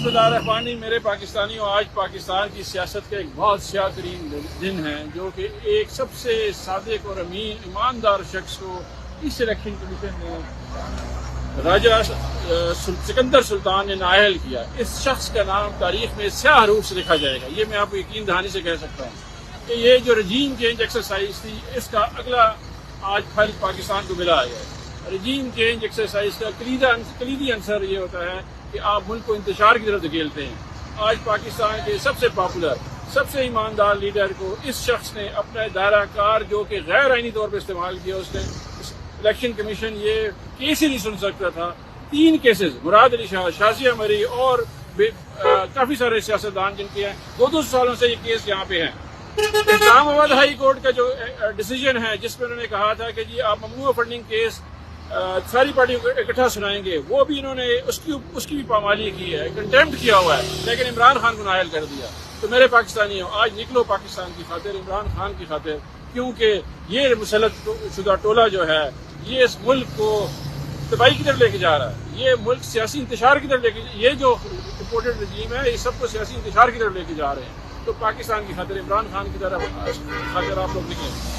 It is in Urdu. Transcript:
بسم اللہ الرحمن الرحیم. میرے پاکستانیوں، آج پاکستان کی سیاست کا ایک بہت سیاہ ترین دن ہے، جو کہ ایک سب سے صادق اور امین ایماندار شخص کو اس الیکشن کمیشن نے راجہ سکندر سلطان نے نااہل کیا. اس شخص کا نام تاریخ میں سیاہ حروف سے لکھا جائے گا. یہ میں آپ کو یقین دہانی سے کہہ سکتا ہوں کہ یہ جو رجیم چینج ایکسرسائز تھی، اس کا اگلا آج پھل پاکستان کو ملا ہے. رجیم چینج ایکسرسائز کا کلیدی عنصر یہ ہوتا ہے کہ آپ ملک کو انتشار کی طرف دھکیلتے ہیں. آج پاکستان کے سب سے پاپولر، سب سے ایماندار لیڈر کو اس شخص نے اپنا دائرہ کار جو کہ غیر آئینی طور پہ استعمال کیا. اس نے الیکشن کمیشن یہ کیس ہی نہیں سن سکتا تھا. 3 کیسز، مراد علی شاہ، شازیہ مری اور کافی سارے سیاستدان جن کے ہیں 2 سالوں سے یہ کیس یہاں پہ ہیں. اسلام آباد ہائی کورٹ کا جو ڈیسیجن ہے، جس میں انہوں نے کہا تھا کہ جی آپ ممنوع فنڈنگ کیس ساری پارٹیوں کو اکٹھا سنائیں گے، وہ بھی انہوں نے اس کی بھی پامالی کی ہے، کنٹیمپٹ کیا ہوا ہے، لیکن عمران خان کو نااہل کر دیا. تو میرے پاکستانیوں، آج نکلو پاکستان کی خاطر، عمران خان کی خاطر، کیونکہ یہ مسلط شدہ ٹولہ جو ہے یہ اس ملک کو تباہی کی طرف لے کے جا رہا ہے. یہ ملک سیاسی انتشار کی طرف لے کے، یہ جو امپورٹڈ رجیم ہے یہ سب کو سیاسی انتشار کی طرف لے کے جا رہے ہیں. تو پاکستان کی خاطر، عمران خان کی طرف خاطر آپ لوگ نکلیں.